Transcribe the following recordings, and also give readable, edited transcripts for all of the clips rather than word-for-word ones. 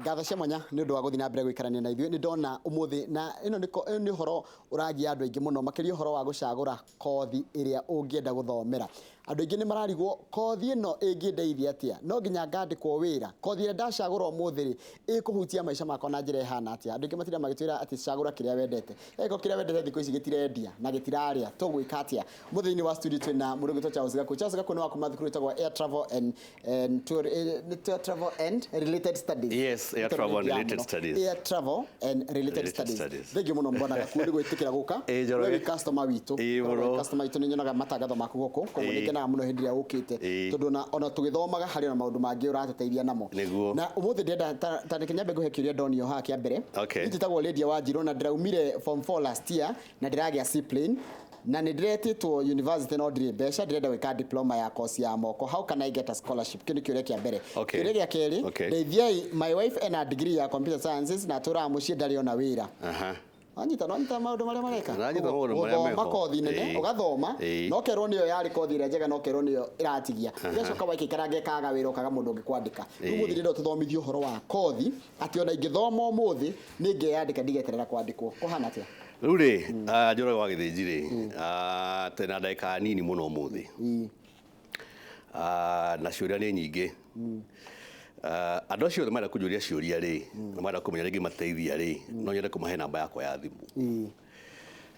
ngatho cia mwanya nĩ ũndũ wa gũthiĩ na mbere gũikarania na ithuĩ nĩ ndona ũmũthĩ na ĩno nĩ ũhoro ũragia andũ aingĩ mũno makĩria ũhoro wa gũcagũra kothi ĩrĩa ũngĩenda gũthomera. Andũ aingĩ nĩ mararigwo kothi ĩno ĩngĩndeithia atĩa, no nginya ngandĩkwo wĩra, kothi ĩrĩa ndacagũra ũmũthĩ rĩ ĩkũhutia maica makwa na njĩra ĩhana atĩa. Andũ aingĩ matirĩ magĩtwĩra atĩ cagũra kĩrĩa wendete, kĩrĩa wendete thikũ ici gĩtirendia na gĩtirarĩa, tũgwĩka atĩa? Mũthĩ-inĩ wa studio twĩna mũndũ ũgĩtwo Charles Gakũ nĩ wa kuma thukuru ĩtagwo Air Travel and Related Studies. Yes, Air Travel and Related Studies. Air Travel and Related Studies. Thengiũ mũno mbona Gakũ nĩ gwĩtĩkĩra gũka. Wewe customer witũ. Customer witũ nĩ nyonaga matangatho maku gũkũ, koguo nĩ ngenaga mũno hĩndĩ ĩrĩa ũkĩte, tondũ ona tũgĩthomaga harĩ na maũndũ mangĩ ũrateithia namo. Na ũmũthĩ ndĩrenda ta nĩ nyambe ngũhe kĩũria ndonio haha kĩa mbere. Njĩtagwo Lydia Wanjirũ na ndĩraumire form 4 last year na ndĩragĩa C-plane. Na nĩ ndĩretĩtwo university no ndirĩ mbeca, ndĩrenda gwĩka diploma ya course ya moko. How can I get a scholarship? Kĩu nĩ kĩũria kĩa mbere. Kĩũria gĩa kerĩ, ndeithiai, my wife ena degree ya computer sciences na tũraga mũciĩ ndarĩ ona wĩra. Anyita maũndũ marĩa mareka. Ũthoma kothi nene, ũgathoma, no kerwo nĩyo yarĩ kothi ĩrĩa njega, no kerwo nĩyo ĩratigia. Ũgacoka waikaraga ekaga wĩra ũkaga mũndũ ũngĩkwandĩka. Rĩu mũthĩ ndĩrenda tũthomithio ũhoro wa kothi, atĩ ona ingĩthoma ũmũthĩ nĩ ngeyandĩka ndigeterera kwandĩkwo. Kũhana atĩa? Rĩu rĩ, Njoroge wa Gĩthĩnji rĩ, tena ndagĩka nini mũno ũmũthĩ. Na ciũria nĩ nyingĩ. Andũ acio othe marenda kũnjũria ciũria rĩ, na marenda kũmenya rĩngĩ mateithia rĩ, no nyende kũmahe namba yakwa ya thimũ.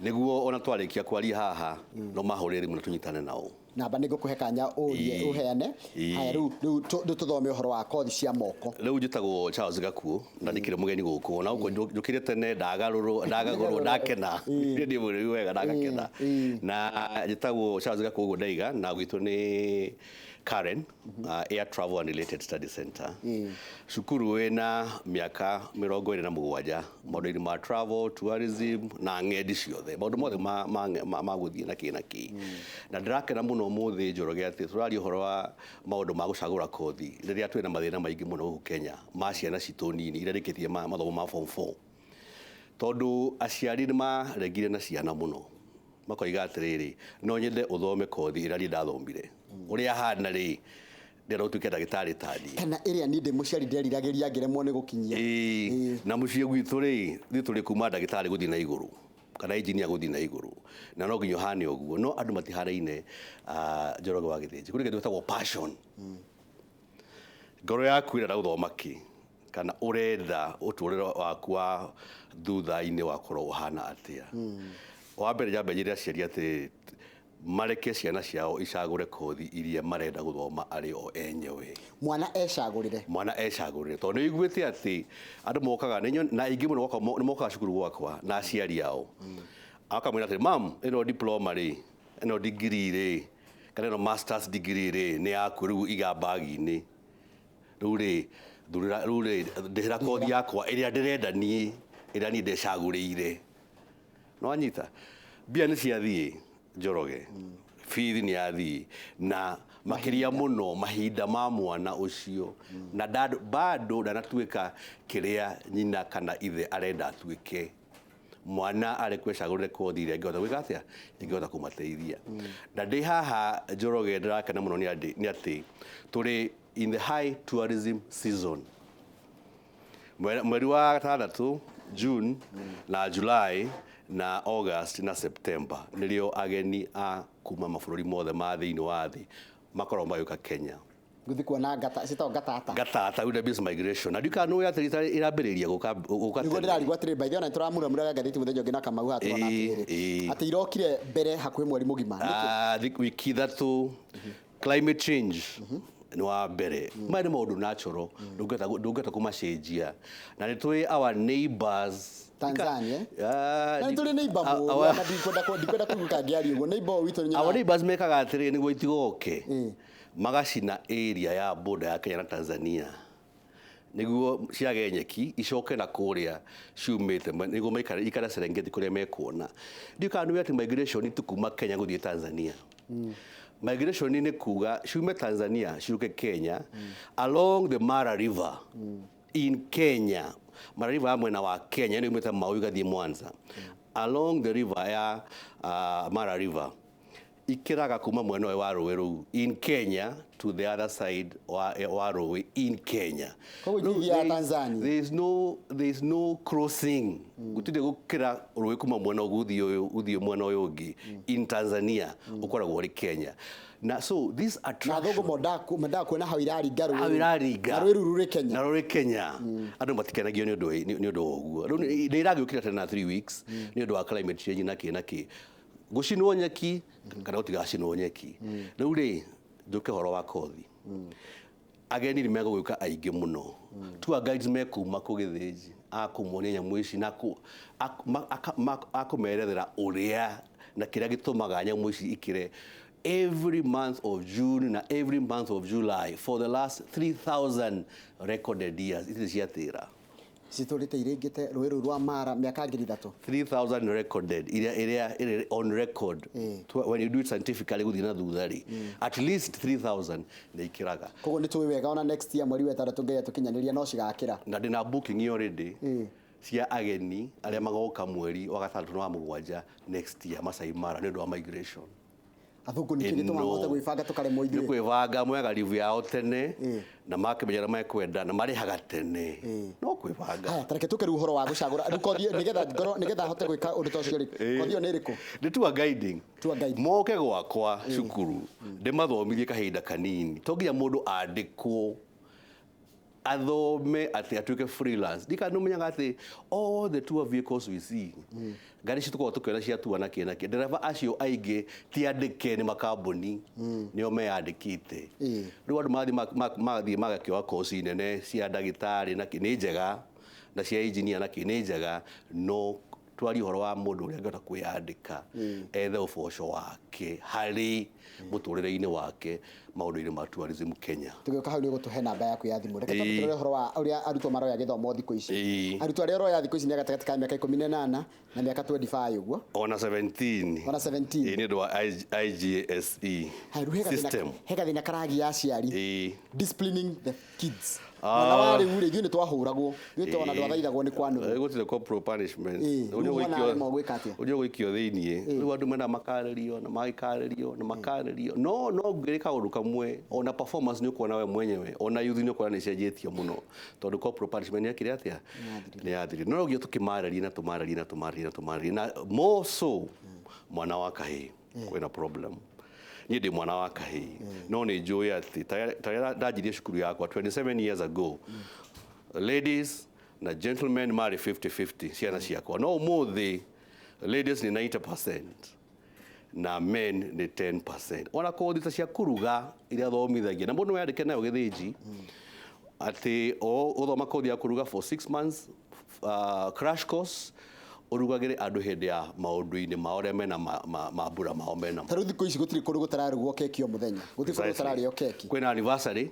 Nĩguo ona twarĩkia kwaria haha, no mahũrĩre thimũ na tũnyitane nao. Namba nĩ ngũkũhe kanya ũrie ũheane. Haya rĩu tũthome ũhoro wa kothi cia moko. Rĩu njĩtagwo Charles Gakũ na ndikĩrĩ mũgeni gũkũ, na gũkũ njũkĩrĩ tene ndagagũrwo ndakena. Ndĩ mũrĩu wega ndagakena. Na njĩtagwo Charles Gakũ ũguo ndaiga na gwitũ nĩ Karen, Air Travel and Related Study Center. Cukuru wĩna mĩaka 27 maũndũ-inĩ ma travel, tourism na ng'endi ciothe, maũndũ mothe ma gũthiĩ na kĩ. Na ndĩrakena mũno ũmũthĩ Njoroge atĩ tũraria ũhoro wa maũndũ ma gũcagũra kothi rĩrĩa twĩna mathĩna maingĩ mũno gũkũ Kenya ma ciana citũ nini iria rĩkĩtie mathomo ma form 4. Tondũ aciari nĩ maregire na ciana mũno, makoiga atĩrĩrĩ, no nyende ũthome kothi ĩrĩa niĩ ndathomire. Ũrĩa hana rĩ, ndĩrenda ũtuĩke ndagĩtarĩ tani. Kana ĩrĩa niĩ ndĩ mũciari nderiragĩria ngĩremwo nĩ gũkinyia. Na mũciĩ gwitũ rĩ, ithuĩ tũrĩ kuma ndagĩtarĩ gũthiĩ na igũrũ kana engineer gũthiĩ na igũrũ, na no nginya ũhane ũguo, no andũ matihanaine. Njoroge wa Gĩthĩnji kũrĩ kĩndũ gĩtagwo passion. Ngoro yaku ĩrenda gũthoma kĩ, kana ũrenda ũtũũrĩre waku wa thutha-inĩ wakorwo ũhana atĩa. Wa mbere nyambe njĩre aciari atĩ mareke ciana ciao icagũre kothi iria marenda gũthoma arĩ o enyewe. Mwana ecagũrĩre. Tondũ nĩ iguĩte atĩ andũ mokaga na aingĩ mũno nĩ mokaga cukuru gwakwa na aciari ao. Akamwĩra atĩ, mam, ĩno diploma rĩ, ĩno degree rĩ, kana ĩno masters degree rĩ, nĩ yaku rĩu iga bagi-inĩ. Rĩu rĩ, ndĩhĩra kothi yakwa ĩrĩa ndĩrenda niĩ, ĩrĩa niĩ ndecagũrĩire. No anyita, mbia nĩ ciathiĩ Njoroge, bithi nĩ yathiĩ, na makĩria mũno mahinda ma mwana ũcio, na bado ndanatuĩka kĩrĩa nyina kana ithe arenda atuĩke. Mwana arĩ kwĩcagũrĩre kothi ĩrĩa angĩhota gwĩka atĩa, ingĩhota kũmateithia. Na ndĩ haha Njoroge ndĩrakena mũno nĩ atĩ tũrĩ in the high tourism season. Mweri wa 6, June na July na August na September nĩrĩo ageni a kuma mabũrũri mothe ma thĩinĩ wa thĩ makorwo magĩũka Kenya. Gũthiĩ kuona gatata business migration. Na ndika nũ atĩrĩ ĩrambĩrĩria gũka nĩguo ndĩrarigwo atĩrĩ by the way ona tũramũramũra ngathĩti mũthenya ũngĩ na Kamau haha tũrona atĩrĩ atĩ irokire mbere hakuhĩ mweri mũgima. Wiki ithatũ climate change nĩ wa mbere. Maya nĩ maũndũ natural ndũngĩhota kũmacenjia, na nĩ tũĩ our neighbors Tanzania. Na tũrĩ neighbor mũno na ndikwenda kũmũkangiaria ũguo neighbor witũ nĩ our neighbors mekaga atĩrĩ nĩguo itigoke magacina area ya border ya Kenya na Tanzania nĩguo ciage nyeki icoke na kũrĩa ciumĩte nĩguo maikare Serengeti kũrĩa mekuona. Ndikana nĩ atĩ migration tukuma Kenya gũthiĩ Tanzania. Migration nĩ kuga ciume Tanzania ciuke Kenya along the Mara River in Kenya. Mara River ya mwena wa Kenya nĩ umĩte Mau igathiĩ Mwanza. Along the river ya Mara River ikiraga kuma mwena wa rũĩ rũu in Kenya to the other side wa rũĩ in Kenya. Tanzania. There is no crossing. Gutire gukira rũĩ kuma mwena uthio mwena ũyũ ũngĩ in Tanzania ukoragwo ri Kenya. Na so this attraction na kuona how iraringa rũĩ rũrĩ Kenya. Na rũrĩ Kenya. Andũ matikenagio nĩ ũndũ ũguo. Rĩu nĩ iragĩũkĩra tena na 3 weeks nĩ ũndũ wa climate change na kĩ gucinwo nyeki kana gutigacinwo nyeki. Rĩu rĩ njuke horo wa kothi. Ageni nĩ megũgĩũka aingĩ mũno. Tour guides mekuma kũgĩthĩnji akũmuonia nyamũ ici na akũmerethera ũrĩa na kĩrĩa gĩtũmaga nyamũ ici ikire every month of June na every month of July for the last 3,000 recorded years. Ici ciatĩra citurite iringite rũĩ rũu rwa Mara miaka 3,000 recorded iria on record when you do it scientifically guthii na thuthari at least 3,000 nĩ ikiraga. Koguo nĩ tũĩ wega ona next year mweri wa 6 ngeya tukinyanĩria no cigakira na ndina booking already cia ageni arĩa magoka mweri wa 6 na 7 next year Masai Mara nĩ ũndũ wa migration. Athungu nĩ kĩrĩtũ mahote gwĩbanga tũkaremwo ithuĩ. Nĩ kwĩbanga moyaga livu yao tene na makemenyera mekwenda na marĩhaga tene. No kwĩbanga. Haya tareke tũke rĩu ũhoro wa gũcagũra. Kothi nĩgetha hote gwĩka ũndũ ta ũcio rĩ. Kothi nĩ ĩrĩkũ? Nĩ tour guiding. Moke gwakwa cukuru ndĩmathomithie kahinda kanini. To nginya mũndũ andĩkwo athome ati atuike freelance. Ndika nũmenyaga ati all the tour vehicles we see ngari cituko tukera cia tour na kĩ driver acio aingĩ ti andĩke nĩ makambuni nĩo meyandĩkĩte. Rĩu andũ magathiĩ magakĩoya kothi nene cia ndagĩtarĩ na nĩ njega na cia engineer na nĩ njega no twari horo wa mũndũ ũrĩa angĩhota kwĩyandĩka ethe ũboco wake harĩ mũtũrĩre-inĩ wake maũndũ-inĩ ma tourism Kenya. Tũgĩũka hau nĩ gũtũhe namba yaku ya thimũ. Reke tũtũrore horo wa ũrĩa arutwo maroya gĩthomo thikũ ici. Arutwo arĩa roya thikũ ici nĩ gatagatĩ ka mĩaka 18 na mĩaka 25 ũguo. Ona 17. Nĩ ũndũ wa IGSE system. He gathĩna karagia aciari. Disciplining the kids. Mwana warĩ ure ithuĩ nĩ twahũragwo. Ithuĩ twana twathaithagwo nĩ kwanũra. Gũtirĩ corporal punishment. Ũnyo gũikio thĩiniĩ. Rĩu andũ mena makarĩrio na magĩkarĩrio na makarĩrio. No ngĩrĩ kaũndũ kamwe ona performance nĩ ũkuona we mwenyewe ona youth nĩ ũkuona nĩ cenjetie mũno tondũ corporal punishment nĩ akĩrĩ atĩa nĩ yathiri. No ũgĩo tũkĩmarĩria na more so mwana wa kahĩĩ kwĩna problem. Niĩ ndĩ mwana wa kahĩĩ no nĩ njũĩ atĩ ta ndanjirie cukuru yakwa 27 years ago ladies na gentlemen marry 50-50 ciana ciakwa no ũmũthĩ ladies nĩ 90% na men nĩ 10%. Ona kothi ta cia kuruga iria thomithagia na mũndũ yandĩke nayo gĩthĩnji atĩ ũthoma kothi ya kuruga for 6 months crash course urugagire andũ hĩndĩ ya maũndũ-inĩ mao arĩa mena mambura mao mena. Tarĩu thikũ ici gũtirĩ kũndũ gũtararugwo keki o mũthenya. Gũtirĩ kũndũ gũtararĩo keki. Kwĩna anniversary,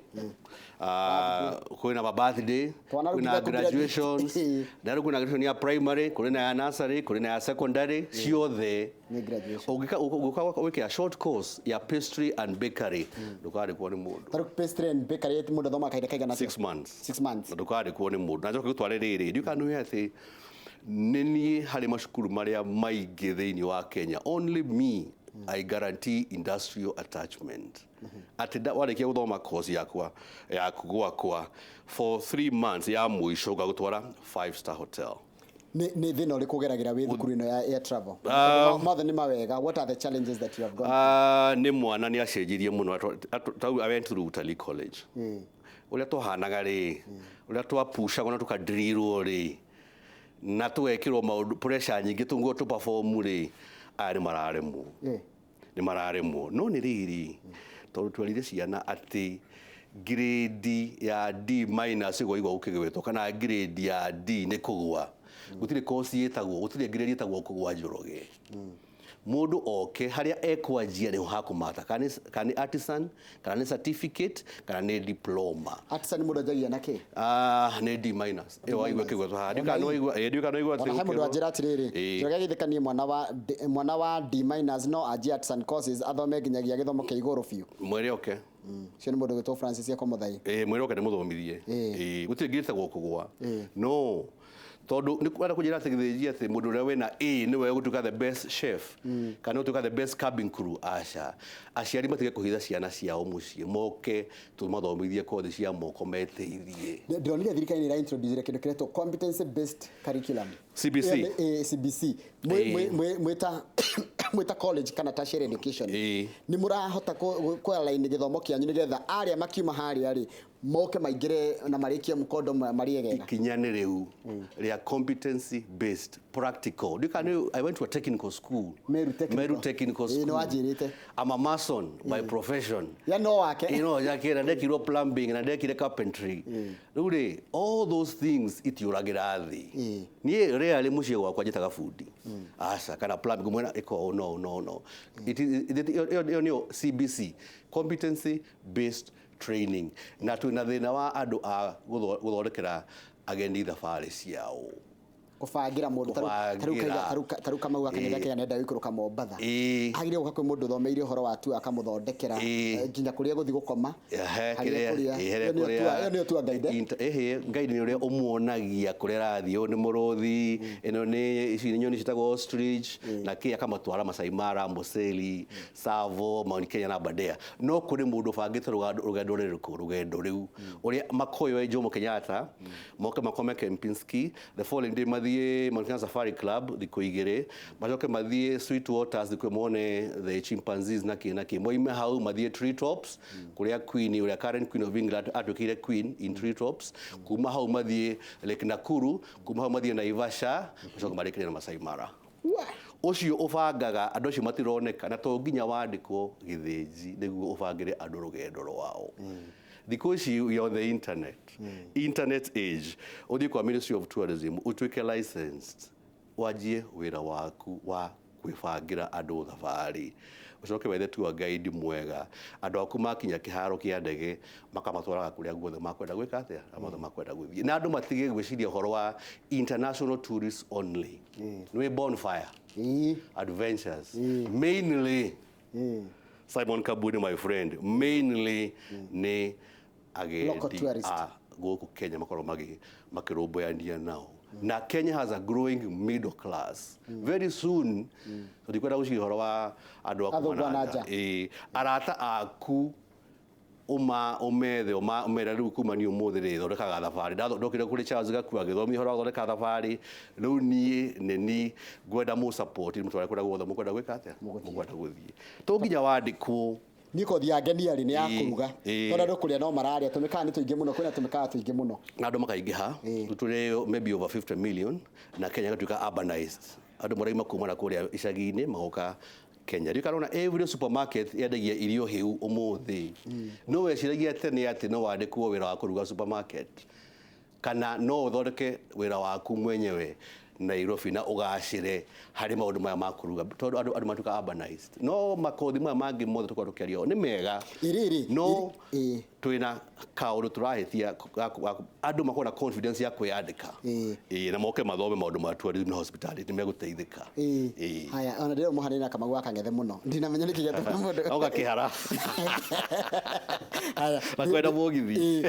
kwĩna birthday, kwĩna graduations, na kwĩna graduation ya primary, kwĩna ya nursery, kwĩna ya secondary, ciothe. Nĩ graduation. Ũgĩka short course ya pastry and bakery ndũkarĩkwo nĩ mũndũ. Tarĩu pastry and bakery mũndũ thoma kahinda kaigana 6 months. 6 months. Ndũkarĩkwo nĩ mũndũ. Na njoke gũtware rĩrĩ, ndiũkanũhe atĩ nini harĩ macukuru marĩa maingĩ thĩinĩ wa Kenya only me I guarantee industrial attachment. Atĩ warĩkia gũthoma course yaku gwakwa for 3 months ya mũico gagũtwara 5-star hotel. Nĩ thĩna ũrĩkũ ũgeragĩra wĩ thukuru ĩno ya air travel? Mothe nĩ mawega. What are the challenges that you have gone through? Nĩ mwana nĩ acenjirie mũno. I went through Utalii College. Ũrĩa twahanaga rĩ, ũrĩa twapushagwo na tũkadrirwo rĩ na twekirwo maũndũ pressure nyingĩ tũngwo tu perform rĩ nĩ mararemwo no nĩ rĩrĩ tondũ twalire ciana atĩ grade ya D- igwa ũkĩgwetwo kana grade ya D nĩ kũgwa gũtirĩ course yetagwo gũtirĩ grade yetagwo kũgwa njoroge mũndũ oke harĩa ekwanjia nĩ hakũmata kana artisan kana certificate kana nĩ diploma. Artisan mũndũ anjagia na kĩ? Nĩ D-. Ĩyo waigua kĩgwetwo haha ndiũka no igua atĩ he mũndũ anjĩra atĩrĩrĩ njoroge gĩthekanie mwana wa D- no anjia artisan courses athome nginyagia gĩthomo kĩa igũrũ biũ. Mwĩre oke cio nĩ mũndũ gwĩtwo Francis Ekomuthai. Mwĩre oke ndĩmũthomithie gũtirĩ ngĩrĩtagwo kũgwa no tondu ni kwenda kujira ati githinji ati mundu uria wina A ni we gutuka the best chef kana gutuka the best cabin crew aca aciari matige kuhitha ciana ciao mucii moke tumathomithie kothi cia moko meteithie ndonire thirikari ni introduce kindu kiretwo competence based curriculum CBC CBC mwita college kana tertiary education ni murahota kwa line githomo kianyu nigetha aria makiuma hari ari moke maingire na marikia mukondo mariegega ikinya ni riu ria competency based practical I went to a technical school Meru technical school no ajirite I'm a mason by profession ya no wake yakira ndekirwo plumbing na ndekire carpentry ruri all those things itiuragira thi nie rarely mucie gwakwa njitaga fundi aca kana plumbing mwena iko no it is CBC competency based training na twina thina wa andu a guthondekera agendi thabari ciao kufangira mundu taruka mauga kanyaga kenya nenda wikuruka Mombatha agire uka kwi mundu thomeire horo watu akamuthondekera nginya kuria guthi gukoma iyo ni tu guide ni uria umuonagia kuria rathio ni muruthi ino ni ici nyoni citagwo ostrich na kia kamatwara Masai Mara Amboseli Savo Mount Kenya na Aberdare no kuri mundu bangite rugendo riu uria makoyo Jomo Kenyatta moke makome Kempinski the following day mathie Mount Kenya Safari Club thikũ igĩrĩ macoke mathie Sweet Waters thikũ mone the chimpanzees na kĩ moime hau mathie treetops kuria queen uria current queen of England atwikire queen in treetops kuma hau mathie Lake Nakuru kuma hau mathie Naivasha macoke marikire na Masai Mara ucio ubangaga andu acio matironeka na to nginya wandikwo githinji niguo ubangire andu rugendo rwao thikũ ici you're on the internet age uthi kwa Ministry of Tourism utwike licensed wajie wira waku wa kwibangira andu thabari ucoke wethe tour guide mwega andu aku makinya kiharo kia ndege makamatwaraga kuria guothe makwenda gwika atia amothe makwenda guthie na andu matige gwiciria horo wa international tourists only no bonfire adventures mainly Simon Kabudi my friend mainly ni agendi guku Kenya makorwo makirumbuania nao na Kenya has a growing middle class very soon tulikwenda gucira horo wa andu akumanaja arata aku umere riu kuma ni umuthi ri thondekaga thabari ndathondokire kuri Charles Gakua githomi horo thondeka thabari riu ni ngwenda mu support mutware kura guothe mukwenda gwika atia mukwenda guthie to nginya wandikwo ni kothi ya ngeniari ni ya kuruga tondu andu kuria no mararia tumikaga ni tuingi muno kwina tumikaga tuingi muno andu makaingiha tuturi maybe over 50 million na Kenya gatuika urbanized andu maraima kuma na kuria icagi-ini magoka Kenya rikarona every supermarket yendagia irio hiu umuthi no weciragia tene ati no wandikwo wira wa kuruga supermarket kana no uthondeke wira waku mwenyewe Nairobi na ugacire hari maundu maya makuruga tondu andu matuka urbanized no makothi maya mangi mothe tukwa tukiario ni mega no twina kaundu turahithia andu makona confidence ya kwiyandika na moke mathome maundu ma tourism na hospitality meguteithika haya ona ndio muharina kama gwaka ngethe muno ndinamenya niki gatu mundu auga kihara haya bakwenda mugithi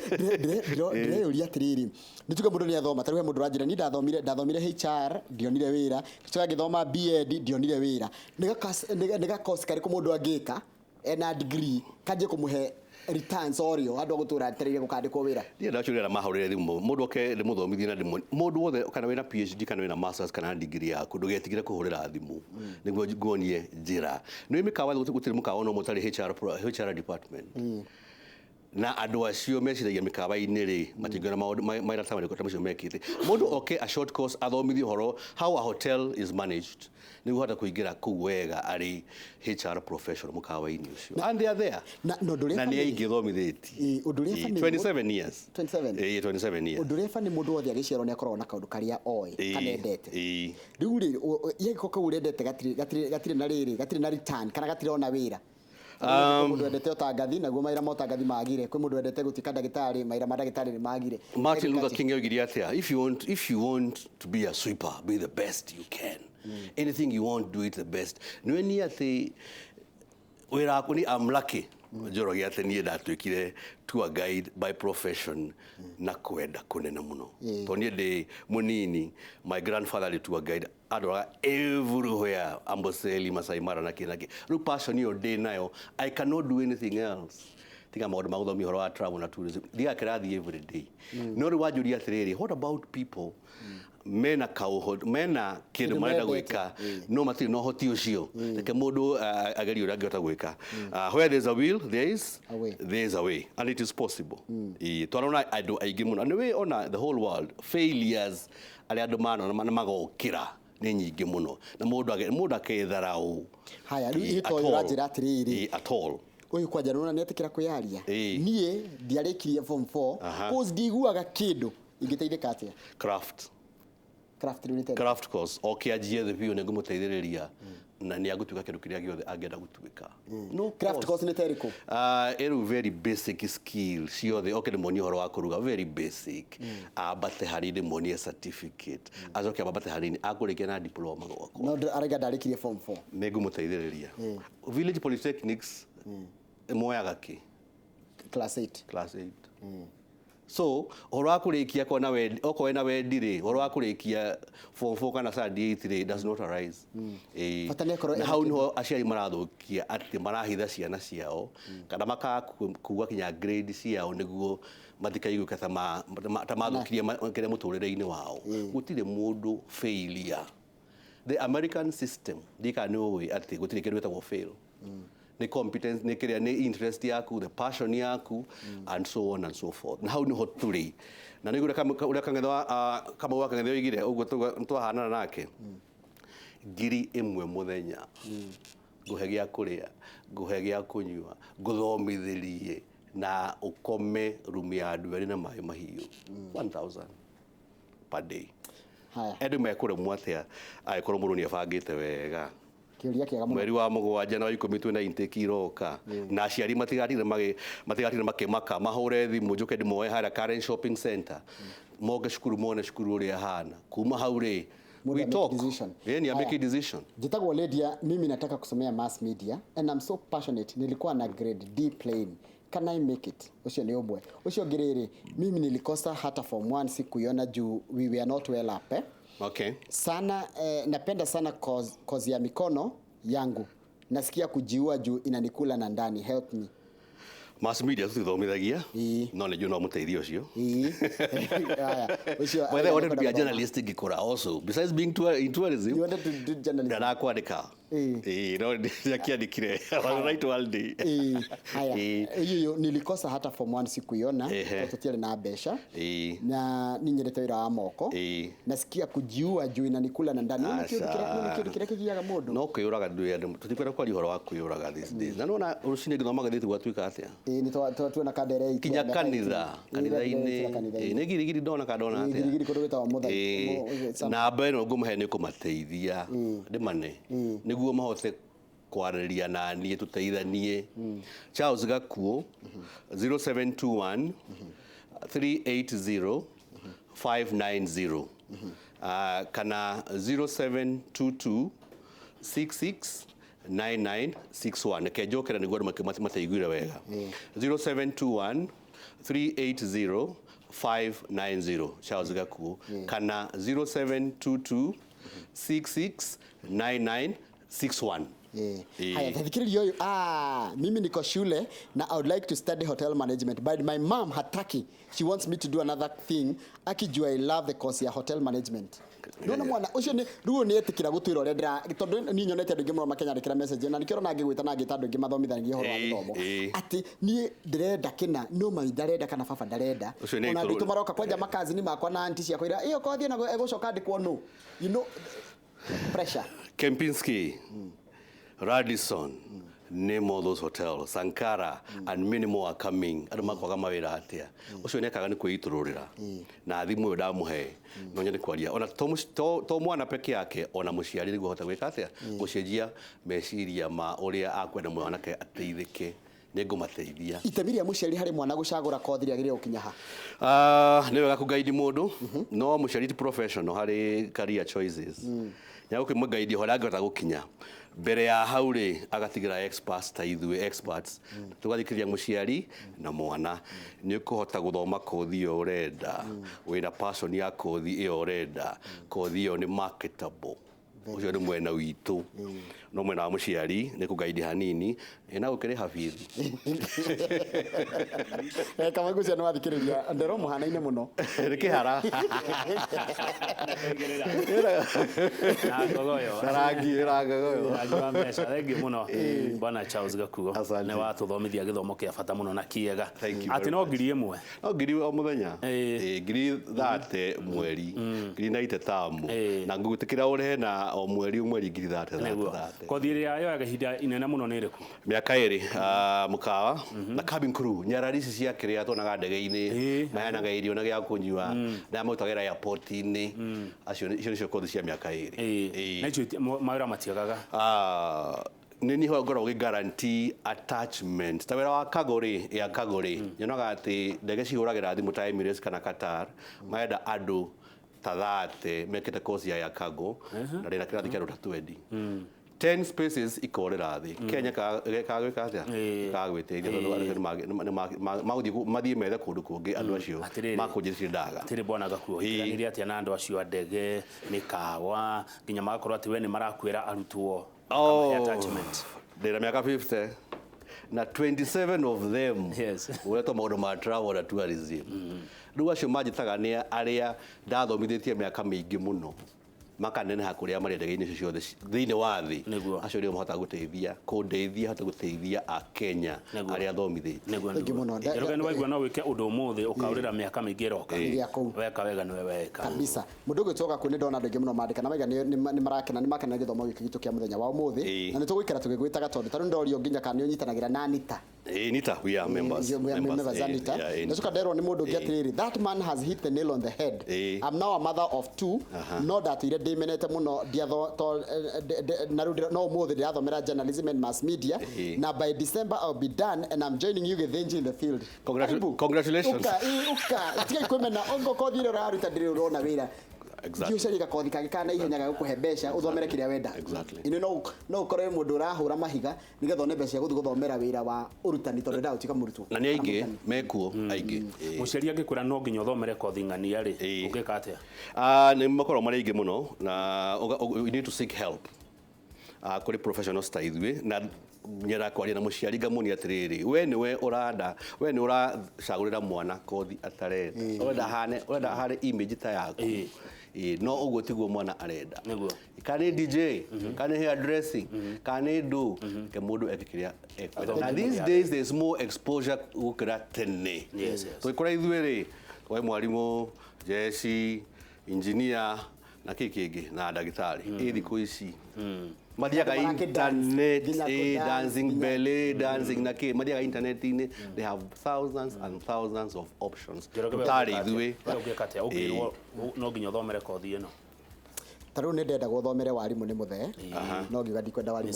ndire uria atiriri nituga mundu ni athoma taruhe mundu ranjira ni ndathomire HR ndionire wira tuga githoma BEd ndionire wira niga course kari ku mundu angika ena degree kaje kumuhe returns orio andu gutura atirire gukandikwo wira ndia ndacurira mahurire thimu mundu oke ni muthomithie na ndimwe mundu wothe kana wina PhD kana wina masters kana degree yaku ndugetigire kuhurira thimu niguo ngonie njira ni mikawa gutiri mukawa no mutari HR department na andu acio meciragia mikawa-ini ri matingĩona maundu maira ta marĩkũ ta macio mekĩte mundu oke a short course athomithie horo how a hotel is managed nĩguo hota kũingĩra kũu wega arĩ HR professional mukawa-ini ucio and they are there na nĩ aingĩ thomithĩtie 27 years 27 years undu refa ni mundu wothe agiciarwo ni akorwo na kaundu karia oe kanendete riu ri yegiko kau urendete gatire na riri gatire na return kana gatire ona wira mundu endete utangathi naguo maira motangathi magire kwi mundu endete gutika ndagitari maira mandagitari ni magire Martin Luther King oigire atia if you want to be a sweeper be the best you can anything you want do it the best ni ati wira aku ni I'm lucky njoroge ati nie ndatwikire tour guide by profession na kwenda kunena muno to nie ndi munini my grandfather the tour guide adoraga everywhere Amboseli Masai Mara na kinaki ru passion yo day nayo I cannot do anything else tiga maundu ma guthomi horo wa travel na tourism thiga kirathi every day no ri wanjuria atiriri what about people mena kauhod mena kindu marenda gwika no matiri no hoti ucio reke mundu ageri ura ngota gwika where there is a will there is a way and it is possible twarona andu aingi muno and we on the whole world failures ali andu mano magokira ni nyingi muno na mundu aketharau haya ito yurajira atiriri at all uyu kwa janona netikira kuyaria nie ndiarikirie form 4 cause ndiguaga kindu ingiteithika atia craft course okay ajie the view nengu muteithiriria na ni agutuika kindu kiria giothe angenda gutuika no craft course ni teriko eru very basic skill ciothe okay moni horo wa kuruga very basic but hari de moni certificate azoke abate hari ni akurikia na diploma gwako no arega ndarikirie form 4 nengu muteithiriria village polytechnics moyaga ki class 8 so horo wa kurikia kona we oko na we ndire horo wa kurikia form 4 kana study 8 does not arise how no aciari marathukia ati marahitha ciana ciao kana makakuga kinya grade ciao niguo mathikaigwe katama tamathukirie kire muturire-ini wao gutire mundu failure the American system dika no way ati gutire kindu wetagwo fail the competence ne kiria ne interest yaku the passion yaku and so on and so forth na how ni hoturi na nigura kama kangethwa kama wakangethwa igire ugo twahana nake ngiri imwe muthenya nguhe gya kuria nguhe gya kunywa nguthomithirie na ukome room ya andu eri na mai mahiu 1000 per day haya edu mekure mwatia aikoro mundu ni abangite wega mweri wa mugwanja na 12 na intake iroka na aciari matigatire makimaka mahure thimu njuke ndimoe hara Karen shopping center moge shukuru mone shukuru uri hana kuma haure we talk yani I make a decision jitagwo Lydia mimi nataka kusomea mass media and I'm so passionate nilikuwa na grade D plain can I make it ucio ni obwe ucio giriri mimi nilikosa hata form 1 sikuiona juu we were not well up okay sana napenda sana cause ya mikono yangu nasikia kujiua juu inanikula na ndani help me mass media tuthomithagia no ne juno muteithio ucio haya ucio whether I wanted to be a journalist gikora also besides being in tourism you wanted to do journalism na kwandika no yakiandikire right all day haya hiyo nilikosa hata form 1 sikuiona tutiele na besha na ninyerete wira wa moko nasikia kujiua juu inanikula na ndani kile kigiaga mundu no kuyuraga ndu ya tutikwenda kwa lihoro wa kuyuraga these days na nona Ruciini githomo gathiti gwatuika atia ni tu na kadere kinya kanitha-ini girigiri ndona kadona atia girigiri kodo weta wa muthai na mbeno ngumuhe ni kumateithia ndimane niguo mahote kwariria na nie tuteithanie Charles Gakuo 0721 380 590 kana 0722 66 9961 kejokera ni gwa mateiguira wega 0721 380 590 Charles Gakuo kana 0722 66 9961 haya tafikiri yoyo mimi niko shule na I would like to study hotel management but my mom hataki she wants me to do another thing akijua I love the course ya hotel management ndona mwana ucio ni ruo ni etikira gutwira ore ndira tondu ni nyonete andu ngimuno makenyandikira message na nikiro na ngigwita na ngita andu ngi mathomithanagia horo wa githomo ati ni ndirenda kina no ma ndarenda kana baba ndarenda ona nditu maroka kwanja makazi ni makwa na anti cia kwira iyo kothi na egucoka ndikwo no you know pressure Kempinski Radisson name all those hotels Sankara and many more are coming andu makwaga mawira atia ucio nekaga ni kwiitururira na thimu ndamuhe no nyane kwaria ona to mwana peke yake ona muciari niguo hota gwika atia gucenjia meciria ma uria akwenda mwanake ateithike ningumateithia itemiria muciari hari mwana gucagura kothi ria giria ukinya ha ni wega ku guide mundu no muciari professional hari career choices nya ukimwe guide hora ngota gukinya mbere ya hauri agatigira experts ta ithuĩ experts tugathikĩrĩria mũciari na mwana nĩ ũkũhota gũthoma kothi ĩyo ũrenda wĩna passion ya kothi ĩyo ũrenda kothi ĩyo nĩ marketable ucio nĩ mwena witũ no mwena wa mũciari nĩ kũgaidi hanini na gũkĩrĩha bithi kama ngucia nĩ wathikĩrĩria ndero mũhanaine mũno nĩ kĩhara rangi mbeca thengi mũno bwana Charles Gakuo nĩ watũthomithia gĩthomo kĩa bata mũno na kĩega atĩ no ngiri ĩmwe no ngiri o mũthenya ngiri 30 mweri ngiri 90 tamu na ngũgũtĩkĩra ũrĩhe na o mweri ngiri 30 kothi ĩrĩa yoyaga ihinda inene mũno nĩ ĩrĩkũ mĩaka ĩrĩ mũkawa na cabin crew nyarari ici cia kĩrĩa tuonaga ndege-inĩ maheanaga irio na gĩa kũnyua na marutagĩra airport-inĩ icio nĩcio kothi cia mĩaka ĩrĩ na icio mawĩra matiagaga nĩ niho ngoragwo gĩ guarantee attachment ta wĩra wa kagũrĩ ya kagũrĩ nyonaga atĩ ndege cihũragĩra thimũ ta Emirates kana Qatar marenda andũ ta 30 mekĩte kozi ya cargo na rĩna kĩrathi kĩa andũ ta 20 10 spaces ikorera thi Kenya kagwĩka atĩa kagwĩteithia tondũ mathiĩ methe kũndũ kũngĩ andũ acio makũnjĩrĩria ndaga tĩrĩ bwana Gakuo hiranĩria atĩa na andũ acio a ndege mĩkawa nginya magakorwo atĩ we nĩ marakwĩra arutwo attachment ndĩna mĩaka 50 na 27 of them ũretwo maũndũ ma travel na tourism rĩu acio manjĩtaga nĩ arĩa ndathomithĩtie mĩaka mĩingĩ mũno makaneneha kũrĩa marĩ ndege-inĩ icio ciothe thĩinĩ wa thĩ acio nĩo mahota gũteithia kũndeithia hota gũteithia a Kenya arĩa thomithĩtie nĩ waigua no wĩke ũndũ ũmũthĩ ũkaũrĩra mĩaka mĩingĩ ĩroka weka wega nĩwe weka kabisa mũndũ ũgĩtwoka kwĩ nĩ ndona andũ aingĩ mũno mandĩka na maiga nĩ marakena gĩthomo gĩkĩ gitũ kĩa mũthenya wa ũmũthĩ na nĩ tũgũikara tũgĩgwĩtaga tondũ tarĩ ndorio nginya kana nĩ ũnyitanagĩra na Anita Nita, we are members. Anita. Nĩcũkanderwo nĩ mũndũ ũngĩ atĩrĩrĩ that man has hit the nail on the head. I'm now a mother of 2 no ndatũire ndĩmenete mũno na rĩu no ũmũthĩ ndĩrathomera journalism and mass media na by December I'll be done and I'm joining you Githinji in the field. Congratulations. Tiga kwĩmena ongo kothi ĩrĩa ũraruta ndĩrĩ ũrona wĩra exactly ucaria kothi kangĩ kana ihenyaga gũkũhe mbeca ũthomere kĩrĩa wenda ino no ũkorwo mũndũ ũrahũra mahiga nĩgetha one mbeca gũthiĩ gũthomera wĩra wa ũrutani tondũ ndagũtuĩka mũrutwo na nĩ aingĩ mekuo aingĩ mũciari angĩkwĩra no nginya ũthomere kothi ng'ania rĩ ũngĩka atĩa nĩ makorwo marĩ aingĩ mũno na you need to seek help kũrĩ professionals ta ithuĩ na nyera kwaria na mũciari ngamuonia atĩrĩrĩ we nĩwe ũracagũrĩra mwana kothi atarenda ũrenda hane image ta yaku no ũguo tiguo mwana arenda kana DJ kana hair dressing kana do ke mũndũ ekĩrĩa na these days there's more exposure gũkĩra tene twĩkora ithuĩ rĩ we mwarimũ jeshi engineer na kĩngĩ na ndagĩtarĩ thikũ ici mathiaga internet dancing belly dancing na kĩ mathiaga internet-inĩ they have thousands and thousands of options tari ithuĩ no nginya ũthomere kothi ĩno tarĩu nĩ ndenda gũthomere warimũ nĩ mũthee no ngiuga ndikwenda warimũ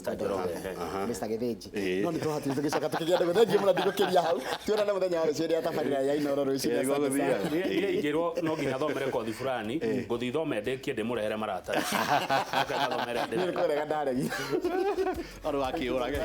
Mr. Githinji no nĩ tũhatire tũgĩcoka tũkĩgĩa ndegũ thengiũ mũno ndigũkĩria hau tuonane mũthenya wa rũciũ rĩrĩa tabarĩra ya iNooro rũciũ ingĩrwo no nginya thomere kothi fulani ngũthiĩ thome ndĩkie ndĩmũrehere maratathi nĩ kũrega ndaregi arũ akĩũrage